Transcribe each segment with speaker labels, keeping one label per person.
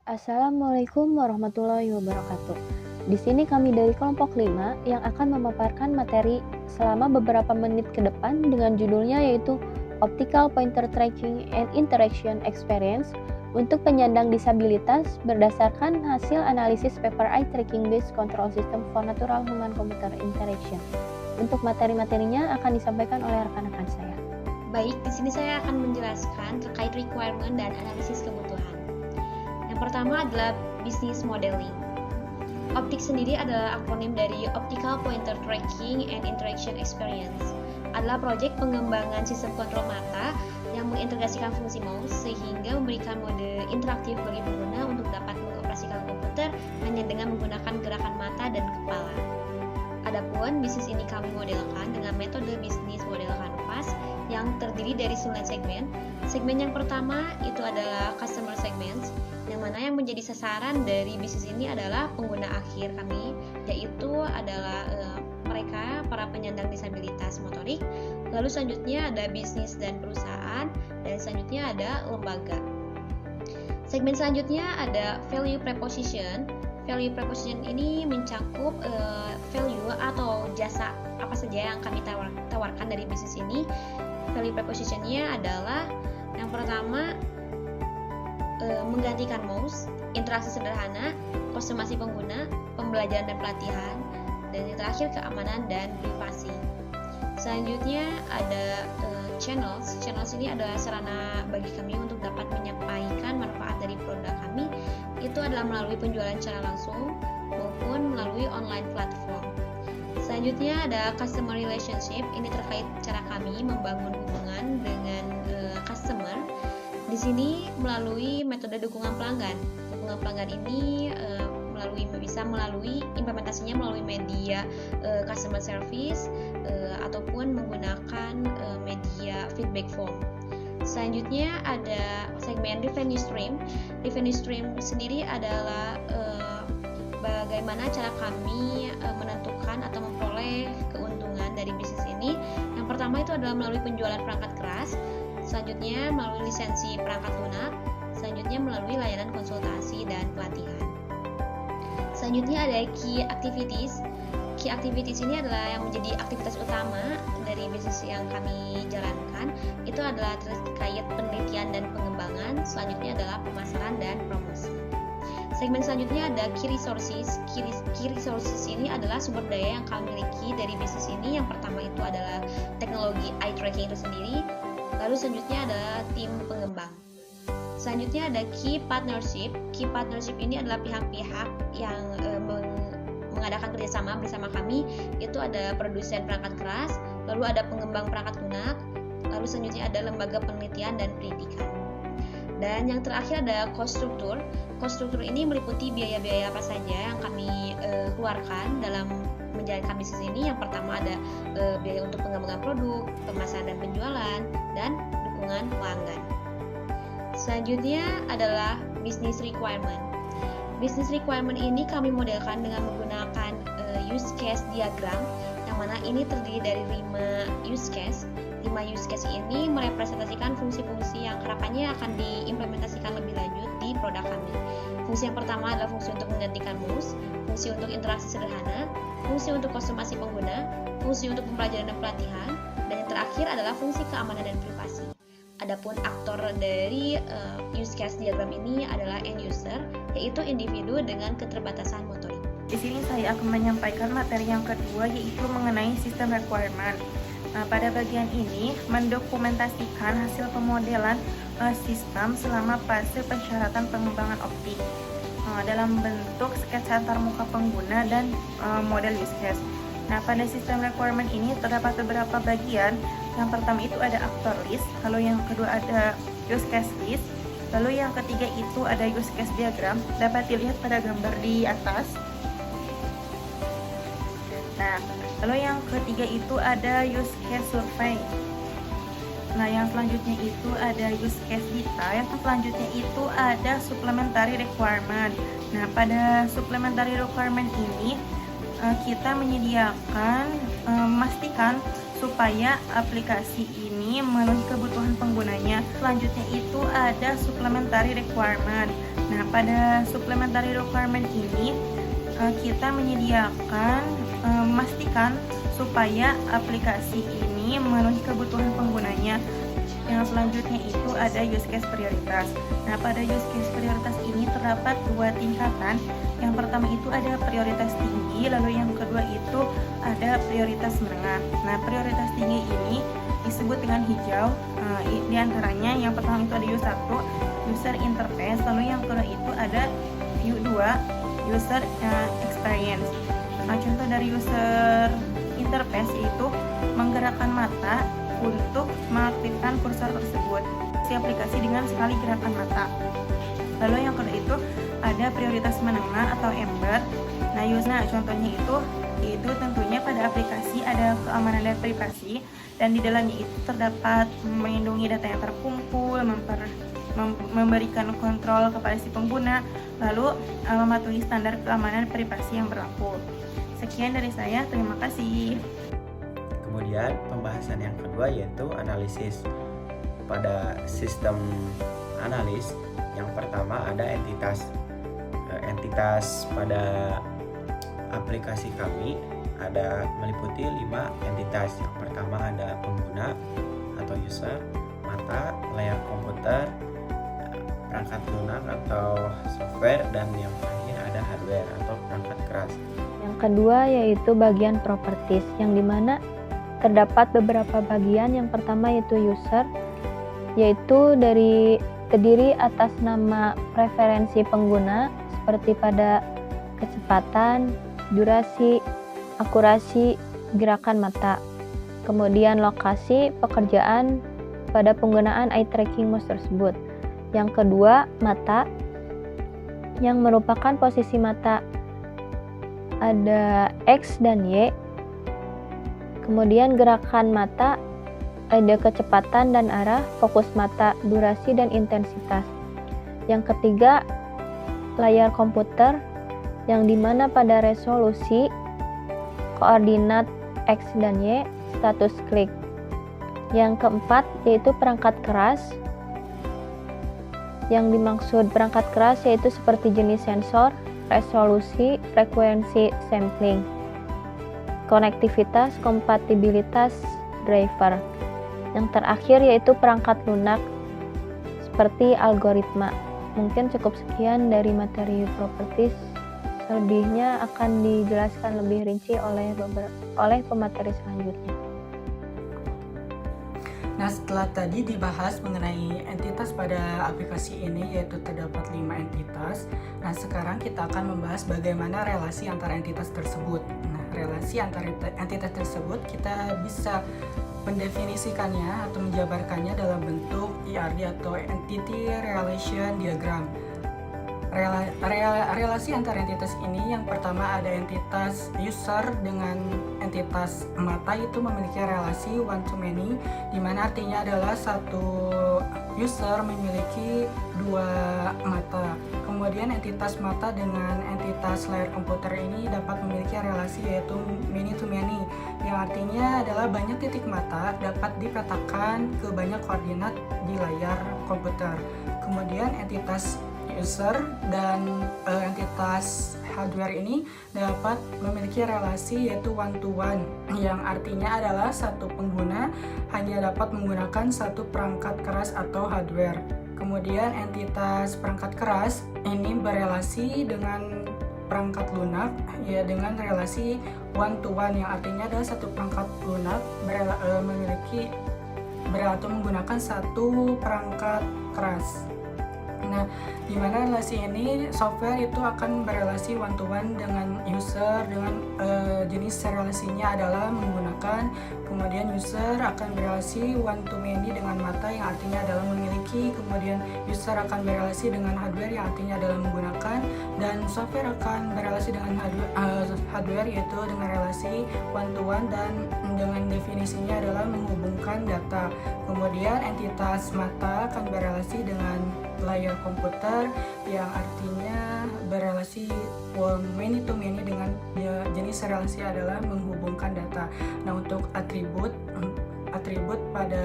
Speaker 1: Assalamualaikum warahmatullahi wabarakatuh. Di sini kami dari kelompok 5 yang akan memaparkan materi selama beberapa menit ke depan dengan judulnya yaitu Optical Pointer Tracking and Interaction Experience untuk penyandang disabilitas berdasarkan hasil analisis paper Eye Tracking Based Control System for Natural Human Computer Interaction. Untuk materi-materinya akan disampaikan oleh rekan-rekan saya.
Speaker 2: Baik, di sini saya akan menjelaskan terkait requirement dan analisis kebutuhan. Yang pertama adalah business modeling. Optik sendiri adalah akronim dari Optical Pointer Tracking and Interaction Experience. Adalah proyek pengembangan sistem kontrol mata yang mengintegrasikan fungsi mouse sehingga memberikan mode interaktif bagi pengguna untuk dapat mengoperasikan komputer hanya dengan menggunakan gerakan mata dan kepala. Adapun bisnis ini kami modelkan dengan metode bisnis model kanvas yang terdiri dari 9 segmen. Segmen yang pertama itu adalah customer segments, yang mana yang menjadi sasaran dari bisnis ini adalah pengguna akhir kami, yaitu adalah mereka para penyandang disabilitas motorik. Lalu selanjutnya ada bisnis dan perusahaan, dan selanjutnya ada lembaga. Segmen selanjutnya ada value proposition. Value proposition ini mencakup value atau jasa apa saja yang kami tawarkan dari bisnis ini. Value proposition-nya adalah yang pertama menggantikan mouse, interaksi sederhana, kostumasi pengguna, pembelajaran dan pelatihan, dan yang terakhir keamanan dan privasi. Selanjutnya ada channels. Channels ini adalah sarana bagi kami untuk dapat menyampaikan manfaat dari produk kami. Itu adalah melalui penjualan secara langsung maupun melalui online platform. Selanjutnya ada customer relationship. Ini terkait cara kami membangun hubungan dengan customer. Di sini melalui metode dukungan pelanggan. Dukungan pelanggan ini bisa melalui implementasinya melalui media customer service ataupun menggunakan media feedback form. Selanjutnya ada segmen revenue stream. Revenue stream sendiri adalah bagaimana cara kami menentukan atau memperoleh keuntungan dari bisnis ini. Yang pertama itu adalah melalui penjualan perangkat keras, selanjutnya melalui lisensi perangkat lunak, selanjutnya melalui layanan konsultasi dan pelatihan. Selanjutnya ada key activities. Key activities ini adalah yang menjadi aktivitas utama dari bisnis yang kami jalankan. Itu adalah terkait penelitian dan pengembangan. Selanjutnya adalah pemasaran dan promosi. Segmen selanjutnya ada key resources. Key resources ini adalah sumber daya yang kami miliki dari bisnis ini. Yang pertama itu adalah teknologi eye tracking itu sendiri. Lalu selanjutnya adalah tim pengembang. Selanjutnya ada key partnership. Key partnership ini adalah pihak-pihak yang mengadakan kerjasama bersama kami. Itu ada produsen perangkat keras, lalu ada pengembang perangkat lunak, lalu selanjutnya ada lembaga penelitian dan pendidikan. Dan yang terakhir ada cost structure. Cost structure ini meliputi biaya-biaya apa saja yang kami keluarkan dalam menjalankan bisnis ini. Yang pertama ada biaya untuk pengembangan produk, pemasaran dan penjualan, dan dukungan pelanggan. Selanjutnya adalah business requirement. Business requirement ini kami modelkan dengan menggunakan use case diagram, yang mana ini terdiri dari 5 use case. 5 use case ini merepresentasikan fungsi-fungsi yang harapannya akan diimplementasikan lebih lanjut di produk kami. Fungsi yang pertama adalah fungsi untuk menggantikan mouse, fungsi untuk interaksi sederhana, fungsi untuk kostumasi pengguna, fungsi untuk pembelajaran dan pelatihan, dan yang terakhir adalah fungsi keamanan dan privasi. Adapun aktor dari use case diagram ini adalah end user, yaitu individu dengan keterbatasan motorik.
Speaker 3: Di sini saya akan menyampaikan materi yang kedua, yaitu mengenai sistem requirement. Nah, pada bagian ini mendokumentasikan hasil pemodelan sistem selama fase persyaratan pengembangan optik dalam bentuk sketsa antarmuka pengguna dan model use case. Nah, pada sistem requirement ini terdapat beberapa bagian. Yang pertama itu ada actor list, lalu yang kedua ada use case list, lalu yang ketiga itu ada use case diagram, dapat dilihat pada gambar di atas. Nah, lalu yang ketiga itu ada use case survey. Nah, yang selanjutnya itu ada use case data, yang selanjutnya itu ada supplementary requirement. Nah, pada supplementary requirement ini kita menyediakan memastikan supaya aplikasi ini memenuhi kebutuhan penggunanya. Selanjutnya itu ada supplementary requirement. Nah, pada supplementary requirement ini kita menyediakan memastikan supaya aplikasi ini memenuhi kebutuhan penggunanya. Yang selanjutnya itu ada use case prioritas. Nah, pada use case prioritas ini terdapat dua tingkatan. Yang pertama itu ada prioritas tinggi, lalu yang kedua itu ada prioritas menengah. Nah, prioritas tinggi ini disebut dengan hijau. Di antaranya yang pertama itu ada U1, user interface, lalu yang kedua itu ada U2, user experience. Nah, contoh dari user interface yaitu menggerakkan mata untuk mengaktifkan kursor tersebut. Si aplikasi dengan sekali gerakan mata. Lalu yang kedua itu ada prioritas menengah atau embed. Nah, contohnya itu tentunya pada aplikasi ada keamanan dan privasi, dan di dalamnya itu terdapat melindungi data yang terkumpul, memberikan kontrol kepada si pengguna, lalu mematuhi standar keamanan privasi yang berlaku. Sekian dari saya, terima kasih.
Speaker 4: Kemudian pembahasan yang kedua yaitu analisis. Pada sistem analis yang pertama ada entitas. Entitas pada aplikasi kami ada meliputi 5 entitas. Yang pertama ada pengguna atau user, mata, layar komputer, perangkat lunak atau software, dan yang terakhir ada hardware atau perangkat keras.
Speaker 1: Yang kedua yaitu bagian properties, yang dimana terdapat beberapa bagian. Yang pertama yaitu user, yaitu terdiri atas nama preferensi pengguna seperti pada kecepatan, durasi, akurasi, gerakan mata. Kemudian lokasi pekerjaan pada penggunaan eye tracking mouse tersebut. Yang kedua, mata, yang merupakan posisi mata. Ada X dan Y. Kemudian gerakan mata, ada kecepatan dan arah, fokus mata, durasi dan intensitas. Yang ketiga, layar komputer, yang dimana pada resolusi, koordinat X dan Y, status klik. Yang keempat yaitu perangkat keras. Yang dimaksud perangkat keras yaitu seperti jenis sensor, resolusi, frekuensi sampling, konektivitas, kompatibilitas, driver. Yang terakhir yaitu perangkat lunak seperti algoritma. Mungkin cukup sekian dari materi properties. Selebihnya akan dijelaskan lebih rinci oleh pemateri selanjutnya.
Speaker 5: Nah, setelah tadi dibahas mengenai entitas pada aplikasi ini, yaitu terdapat 5 entitas. Nah, sekarang kita akan membahas bagaimana relasi antara entitas tersebut. Nah, relasi antara entitas tersebut kita bisa mendefinisikannya atau menjabarkannya dalam bentuk ERD atau Entity Relation Diagram. Relasi antara entitas ini, yang pertama ada entitas user dengan entitas mata, itu memiliki relasi one to many, di mana artinya adalah satu user memiliki 2 mata. Kemudian entitas mata dengan entitas layar komputer ini dapat memiliki relasi yaitu many to many, yang artinya adalah banyak titik mata dapat dipetakan ke banyak koordinat di layar komputer. Kemudian entitas user dan entitas hardware ini dapat memiliki relasi yaitu one to one, yang artinya adalah satu pengguna hanya dapat menggunakan satu perangkat keras atau hardware. Kemudian entitas perangkat keras ini berelasi dengan perangkat lunak ya dengan relasi one to one, yang artinya adalah satu perangkat lunak memiliki atau menggunakan satu perangkat keras. Nah, di mana relasi ini software itu akan berelasi one to one dengan user dengan jenis relasinya adalah menggunakan. Kemudian user akan berelasi one to many dengan mata, yang artinya adalah memiliki. Kemudian user akan berelasi dengan hardware, yang artinya adalah menggunakan. Dan software akan berelasi dengan hardware yaitu dengan relasi one to one dan dengan definisinya adalah menghubungkan data. Kemudian entitas mata akan berelasi dengan layar komputer, yang artinya berelasi many to many dengan jenis relasi adalah menghubungkan data. Nah, untuk atribut atribut pada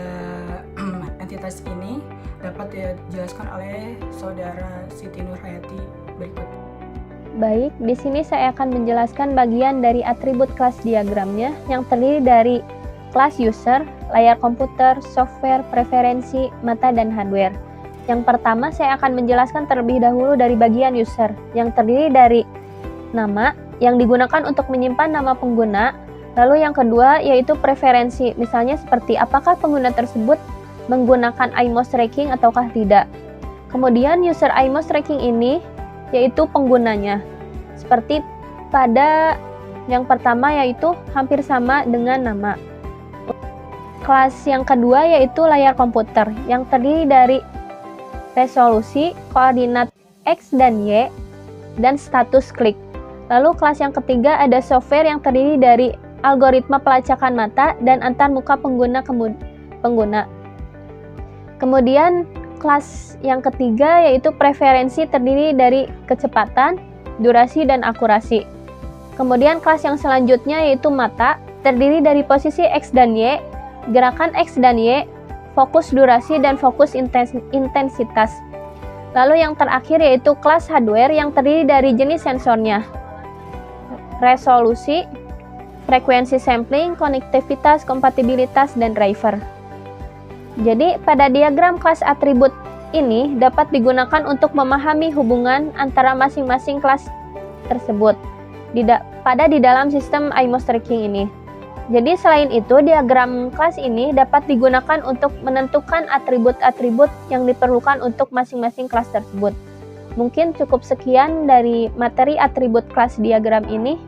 Speaker 5: entitas ini dapat dijelaskan oleh Saudara Siti Nurhayati berikut.
Speaker 1: Baik, di sini saya akan menjelaskan bagian dari atribut kelas diagramnya yang terdiri dari kelas user, layar komputer, software, preferensi, mata, dan hardware. Yang pertama, saya akan menjelaskan terlebih dahulu dari bagian user, yang terdiri dari nama, yang digunakan untuk menyimpan nama pengguna. Lalu yang kedua, yaitu preferensi, misalnya seperti apakah pengguna tersebut menggunakan iMouse tracking ataukah tidak. Kemudian user iMouse tracking ini, yaitu penggunanya. Seperti pada yang pertama, yaitu hampir sama dengan nama. Kelas yang kedua yaitu layar komputer yang terdiri dari resolusi, koordinat X dan Y, dan status klik. Lalu kelas yang ketiga ada software yang terdiri dari algoritma pelacakan mata dan antar muka pengguna. Kemudian kelas yang ketiga yaitu preferensi terdiri dari kecepatan, durasi, dan akurasi. Kemudian kelas yang selanjutnya yaitu mata terdiri dari posisi X dan Y, gerakan X dan Y, fokus durasi, dan fokus intensitas. Lalu yang terakhir yaitu kelas hardware yang terdiri dari jenis sensornya, resolusi, frekuensi sampling, konektivitas, kompatibilitas, dan driver. Jadi pada diagram kelas atribut ini dapat digunakan untuk memahami hubungan antara masing-masing kelas tersebut di dalam sistem iMouse tracking ini. Jadi selain itu, diagram kelas ini dapat digunakan untuk menentukan atribut-atribut yang diperlukan untuk masing-masing kelas tersebut. Mungkin cukup sekian dari materi atribut kelas diagram ini.